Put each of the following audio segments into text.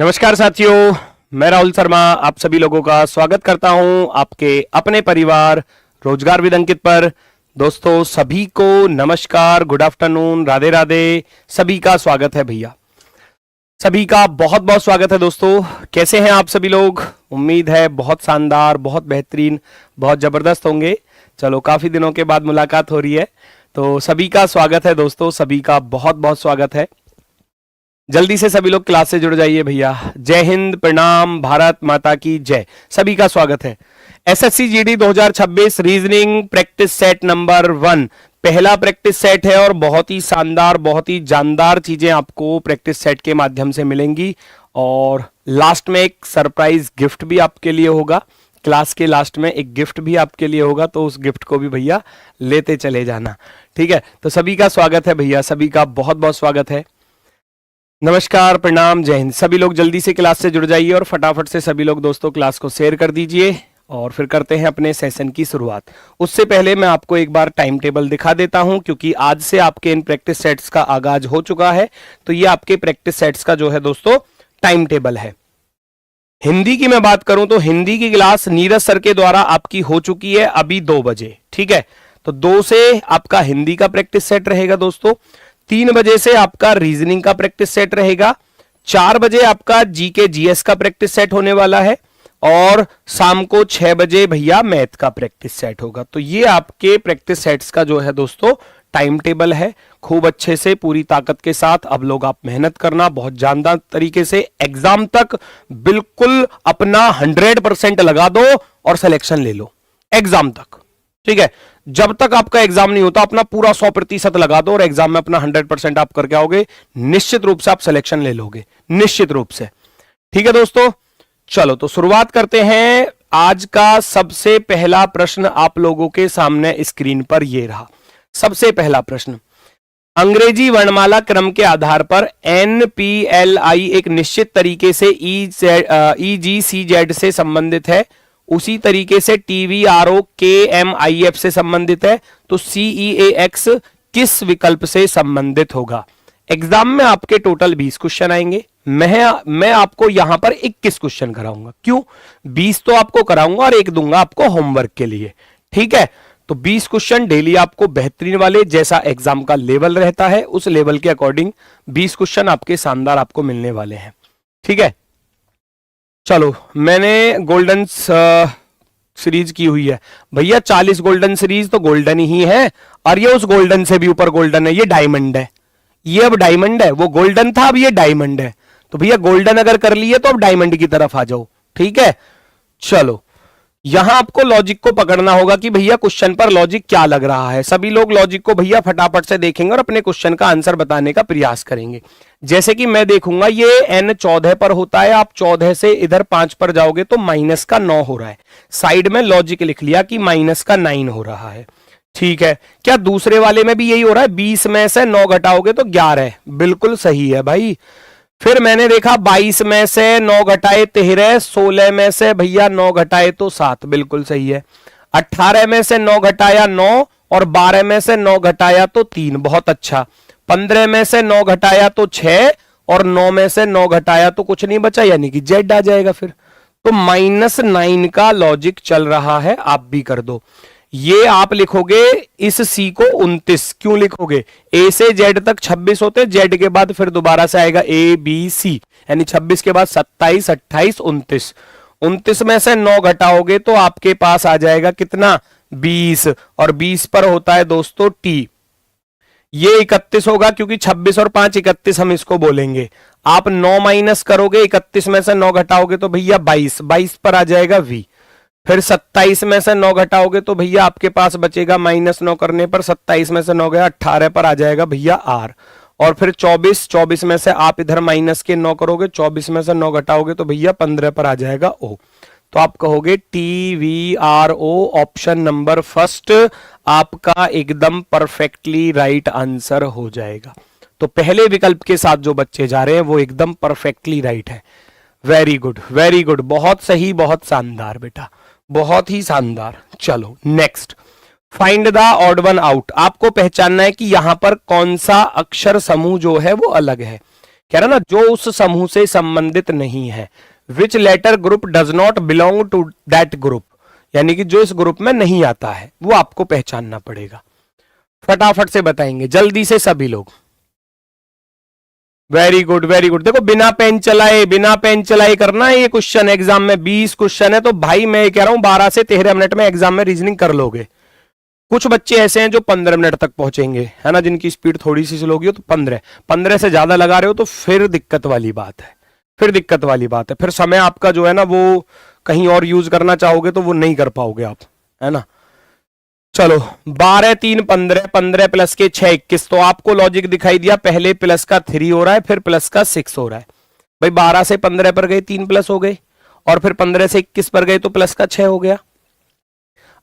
नमस्कार साथियों, मैं राहुल शर्मा आप सभी लोगों का स्वागत करता हूं आपके अपने परिवार रोजगार विद अंकित पर। दोस्तों सभी को नमस्कार, गुड आफ्टरनून, राधे राधे। सभी का स्वागत है भैया, सभी का बहुत बहुत स्वागत है। दोस्तों कैसे हैं आप सभी लोग? उम्मीद है बहुत शानदार, बहुत बेहतरीन, बहुत जबरदस्त होंगे। चलो काफी दिनों के बाद मुलाकात हो रही है, तो सभी का स्वागत है दोस्तों, सभी का बहुत बहुत स्वागत है। जल्दी से सभी लोग क्लास से जुड़ जाइए भैया। जय हिंद, प्रणाम, भारत माता की जय। सभी का स्वागत है। SSC GD 2026 reasoning practice set number 1 पहला प्रैक्टिस सेट है और बहुत ही शानदार, बहुत ही जानदार चीजें आपको प्रैक्टिस सेट के माध्यम से मिलेंगी। और लास्ट में एक सरप्राइज गिफ्ट भी आपके लिए होगा। क्लास के लास्ट में एक गिफ्ट भी आपके लिए होगा, तो उस गिफ्ट को भी भैया लेते चले जाना, ठीक है? तो सभी का स्वागत है भैया, सभी का बहुत बहुत स्वागत है। नमस्कार, प्रणाम, जय हिंद। सभी लोग जल्दी से क्लास से जुड़ जाइए और फटाफट से सभी लोग दोस्तों क्लास को शेयर कर दीजिए और फिर करते हैं अपने सेशन की शुरुआत। उससे पहले मैं आपको एक बार टाइम टेबल दिखा देता हूं, क्योंकि आज से आपके इन प्रैक्टिस सेट्स का आगाज हो चुका है। तो ये आपके प्रैक्टिस सेट्स का जो है दोस्तों टाइम टेबल है। हिंदी की मैं बात करूं तो हिंदी की क्लास नीरज सर के द्वारा आपकी हो चुकी है अभी 2 बजे, ठीक है? तो 2 से आपका हिंदी का प्रैक्टिस सेट रहेगा दोस्तों। 3 बजे से आपका रीजनिंग का प्रैक्टिस सेट रहेगा। 4 बजे आपका जीके जीएस का प्रैक्टिस सेट होने वाला है और शाम को 6 बजे भैया मैथ का प्रैक्टिस सेट होगा। तो ये आपके प्रैक्टिस सेट्स का जो है दोस्तों टाइम टेबल है। खूब अच्छे से पूरी ताकत के साथ अब लोग आप मेहनत करना, बहुत जानदार तरीके से एग्जाम तक बिल्कुल अपना 100% लगा दो और सिलेक्शन ले लो एग्जाम तक, ठीक है? जब तक आपका एग्जाम नहीं होता अपना पूरा 100% लगा दो और एग्जाम में अपना 100% आप करके आओगे, निश्चित रूप से आप सिलेक्शन ले लोगे, निश्चित रूप से, ठीक है दोस्तों? चलो तो शुरुआत करते हैं। आज का सबसे पहला प्रश्न आप लोगों के सामने स्क्रीन पर ये रहा। सबसे पहला प्रश्न, अंग्रेजी वर्णमाला क्रम के आधार पर NPLI एक निश्चित तरीके से EGCZ से संबंधित है, उसी तरीके से TVRO KMIF से संबंधित है, तो CEAX किस विकल्प से संबंधित होगा? एग्जाम में आपके टोटल 20 क्वेश्चन आएंगे। मैं आपको यहां पर 21 क्वेश्चन कराऊंगा। क्यों? 20 तो आपको कराऊंगा और 1 दूंगा आपको होमवर्क के लिए, ठीक है? तो 20 क्वेश्चन डेली आपको बेहतरीन वाले, जैसा एग्जाम का लेवल रहता है उस लेवल के अकॉर्डिंग 20 क्वेश्चन आपके शानदार आपको मिलने वाले हैं, ठीक है? चलो, मैंने गोल्डन सीरीज की हुई है भैया। 40 गोल्डन सीरीज तो गोल्डन ही है, और ये उस गोल्डन से भी ऊपर गोल्डन है, ये डायमंड है। ये अब डायमंड है, वो गोल्डन था अब ये डायमंड है। तो भैया गोल्डन अगर कर लिए तो अब डायमंड की तरफ आ जाओ, ठीक है? चलो, यहां आपको लॉजिक को पकड़ना होगा कि भैया क्वेश्चन पर लॉजिक क्या लग रहा है। सभी लोग लॉजिक को भैया फटाफट से देखेंगे और अपने क्वेश्चन का आंसर बताने का प्रयास करेंगे। जैसे कि मैं देखूंगा ये N 14 पर होता है, आप 14 से इधर 5 पर जाओगे तो माइनस का 9 हो रहा है। साइड में लॉजिक लिख लिया कि माइनस का 9 हो रहा है, ठीक है? क्या दूसरे वाले में भी यही हो रहा है? 20 में से 9 घटाओगे तो 11, बिल्कुल सही है भाई। फिर मैंने देखा 22 में से 9 घटाए 13, 16 में से भैया 9 घटाए तो 7, बिल्कुल सही है। 18 में से 9 घटाया 9 और 12 में से 9 घटाया तो 3, बहुत अच्छा। 15 में से 9 घटाया तो 6 और 9 में से 9 घटाया तो कुछ नहीं बचा, यानी कि जेड आ जाएगा फिर। तो -9 का लॉजिक चल रहा है, आप भी कर दो। ये आप लिखोगे इस सी को 29, क्यों लिखोगे? ए से जेड तक 26 होते, जेड के बाद फिर दोबारा से आएगा ABC, यानी 26 के बाद 27, 28, 29। 29 में से 9 घटाओगे तो आपके पास आ जाएगा कितना? 20, और 20 पर होता है दोस्तों T। ये 31 होगा, क्योंकि 26 और 5 31 हम इसको बोलेंगे। आप 9 माइनस करोगे, 31 में से 9 घटाओगे तो भैया 22, 22 पर आ जाएगा V। फिर 27 में से 9 घटाओगे तो भैया आपके पास बचेगा -9 करने पर 27 में से 9 गया 18 पर आ जाएगा भैया R। और फिर 24 में से आप इधर माइनस के 9 करोगे, 24 में से 9 घटाओगे तो भैया 15 पर आ जाएगा O। तो आप कहोगे TVRO ऑप्शन नंबर फर्स्ट आपका एकदम परफेक्टली राइट आंसर हो जाएगा। तो पहले विकल्प के साथ जो बच्चे जा रहे हैं वो एकदम परफेक्टली राइट है। वेरी गुड, वेरी गुड, बहुत सही, बहुत शानदार बेटा, बहुत ही शानदार। चलो next, find the odd one out. आपको पहचानना है कि यहां पर कौन सा अक्षर समूह जो है वो अलग है। कह रहा ना जो उस समूह से संबंधित नहीं है, which letter group does not belong to that group, यानी कि जो इस ग्रुप में नहीं आता है वो आपको पहचानना पड़ेगा। फटाफट से बताएंगे जल्दी से सभी लोग। Very good very good. देखो बिना पेन चलाए करना है ये क्वेश्चन एग्जाम में। 20 क्वेश्चन है तो भाई मैं कह रहा हूं 12 से 13 मिनट में एग्जाम में रीजनिंग कर लोगे। कुछ बच्चे ऐसे हैं जो 15 मिनट तक पहुंचेंगे, है ना, जिनकी स्पीड थोड़ी सी स्लो होगी हो तो 15 से ज्यादा लगा रहे हो तो फिर दिक्कत वाली बात है, फिर दिक्कत वाली बात है। फिर समय आपका जो है ना वो कहीं और यूज करना चाहोगे तो वो नहीं कर पाओगे आप, है ना। चलो 12 3 15, 15 प्लस के 6 21, तो आपको लॉजिक दिखाई दिया, पहले प्लस का 3 हो रहा है फिर प्लस का 6 हो रहा है। भाई 12 से 15 पर गए 3 प्लस हो गए, और फिर 15 से 21 पर गए तो प्लस का 6 हो गया।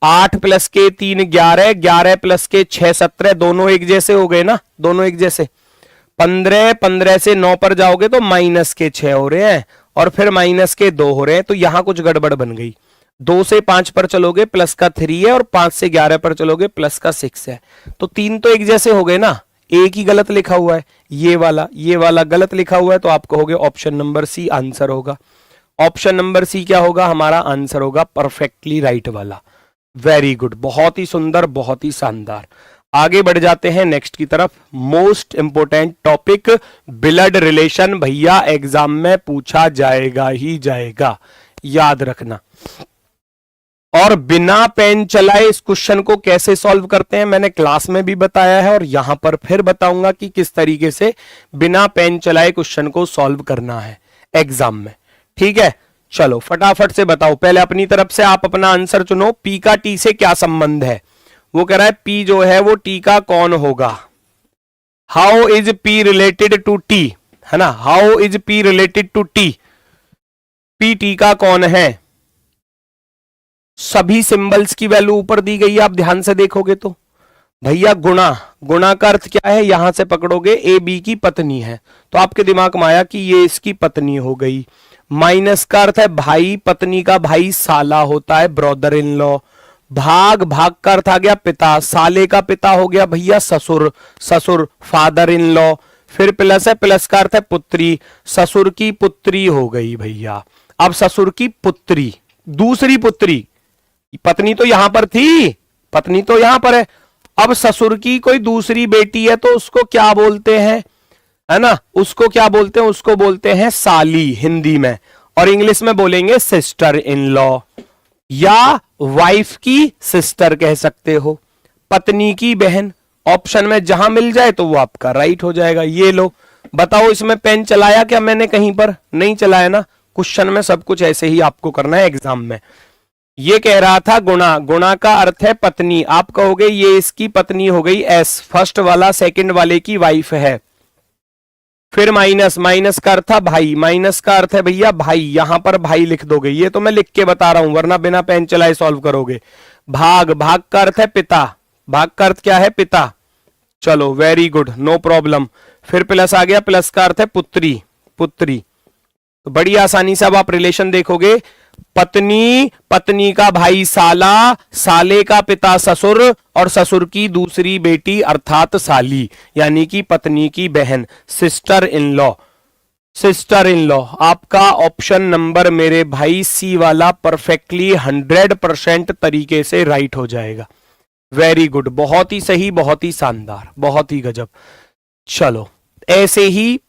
8 प्लस के 3 11, 11 प्लस के 6 17, दोनों एक जैसे हो गए ना, दोनों एक जैसे। 15 15 से 9 पर जाओगे तो माइनस के 6 हो रहे हैं, और फिर माइनस के 2 हो रहे हैं, तो यहां कुछ गड़बड़ बन गई। 2 से 5 पर चलोगे प्लस का 3 है, और 5 से 11 पर चलोगे प्लस का 6 है, तो तीन तो एक जैसे हो गए ना, एक ही गलत लिखा हुआ है, ये वाला गलत लिखा हुआ है, तो आप कहोगे ऑप्शन नंबर सी आंसर होगा। ऑप्शन नंबर सी क्या होगा, हमारा आंसर होगा परफेक्टली राइट वाला। वेरी गुड, बहुत ही सुंदर, बहुत ही शानदार। आगे बढ़ जाते हैं नेक्स्ट की तरफ। Most important topic blood relation, भैया एग्जाम में पूछा जाएगा ही जाएगा, याद रखना। और बिना पेन चलाए इस क्वेश्चन को कैसे सॉल्व करते हैं मैंने क्लास में भी बताया है, और यहां पर फिर बताऊंगा कि किस तरीके से बिना पेन चलाए क्वेश्चन को सॉल्व करना है एग्जाम में। ठीक है, चलो फटाफट से बताओ। पहले अपनी तरफ से आप अपना आंसर चुनो। पी का टी से क्या संबंध है? वो कह रहा है पी जो है वो टी का कौन होगा। How is P related to T, है ना, how is P related to T, P T का कौन है। सभी सिंबल्स की वैल्यू ऊपर दी गई है, आप ध्यान से देखोगे तो। भैया गुणा, गुणा का अर्थ क्या है, यहां से पकड़ोगे ए बी की पत्नी है, तो आपके दिमाग में आया कि ये इसकी पत्नी हो गई। माइनस का अर्थ है भाई, पत्नी का भाई साला होता है, ब्रदर इन लॉ। भाग, भाग का अर्थ आ गया पिता, साले का पिता हो गया भैया ससुर, ससुर फादर इन लॉ। फिर प्लस है, प्लस का अर्थ है पुत्री, ससुर की पुत्री हो गई भैया। अब ससुर की पुत्री, दूसरी पुत्री, पत्नी तो यहां पर थी, पत्नी तो यहां पर है, अब ससुर की कोई दूसरी बेटी है तो उसको क्या बोलते हैं, है ना, उसको क्या बोलते हैं, उसको बोलते हैं साली हिंदी में, और इंग्लिश में बोलेंगे सिस्टर इन लॉ, या वाइफ की सिस्टर कह सकते हो, पत्नी की बहन। ऑप्शन में जहां मिल जाए तो वो आपका राइट हो जाएगा। ये लो, बताओ इसमें पेन चलाया क्या मैंने, कहीं पर नहीं चलाया ना। क्वेश्चन में सब कुछ ऐसे ही आपको करना है एग्जाम में। ये कह रहा था गुणा, गुणा का अर्थ है पत्नी, आप कहोगे ये इसकी पत्नी हो गई एस, फर्स्ट वाला सेकंड वाले की वाइफ है। फिर माइनस, माइनस का अर्थ था भाई, माइनस का अर्थ है भैया भाई, यहां पर भाई लिख दोगे, ये तो मैं लिख के बता रहा हूं वरना बिना पेन चलाए सॉल्व करोगे। भाग, भाग का अर्थ है पिता, भाग का अर्थ क्या है पिता। चलो वेरी गुड, नो प्रॉब्लम। फिर प्लस आ गया, प्लस का अर्थ है पुत्री, पुत्री। तो बड़ी आसानी से अब आप रिलेशन देखोगे, पत्नी, पत्नी का भाई साला, साले का पिता ससुर, और ससुर की दूसरी बेटी अर्थात साली, यानी कि पत्नी की बहन, sister in law, sister in law. आपका ऑप्शन नंबर मेरे भाई सी वाला परफेक्टली 100% तरीके से राइट हो जाएगा। वेरी गुड, बहुत ही सही, बहुत ही शानदार, बहुत ही गजब। चलो ऐसे ही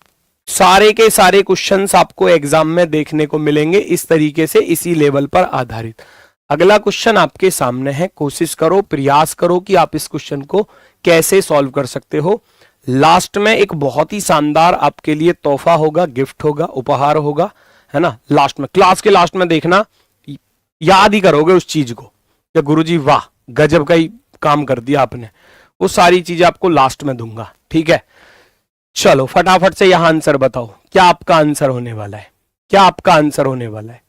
सारे के सारे क्वेश्चंस आपको एग्जाम में देखने को मिलेंगे इस तरीके से, इसी लेवल पर आधारित। अगला क्वेश्चन आपके सामने है, कोशिश करो, प्रयास करो कि आप इस क्वेश्चन को कैसे सॉल्व कर सकते हो। लास्ट में एक बहुत ही शानदार आपके लिए तोहफा होगा, गिफ्ट होगा, उपहार होगा, है ना। लास्ट में, क्लास के लास्ट में देखना, याद ही करोगे उस चीज को कि गुरुजी वाह गजब का ही काम कर दिया आपने। वो सारी चीजें आपको लास्ट में दूंगा, ठीक है। चलो फटाफट से यहां आंसर बताओ, क्या आपका आंसर होने वाला है, क्या आपका आंसर होने वाला है।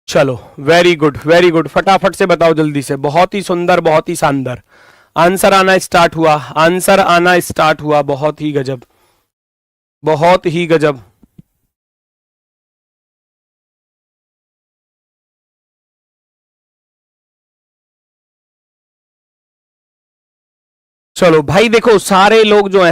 चलो वेरी गुड, वेरी गुड, फटाफट से बताओ जल्दी से, बहुत ही सुंदर, बहुत ही शानदार। आंसर आना स्टार्ट हुआ, आंसर आना स्टार्ट हुआ, बहुत ही गजब, बहुत ही गजब। चलो भाई, देखो सारे लोग जो है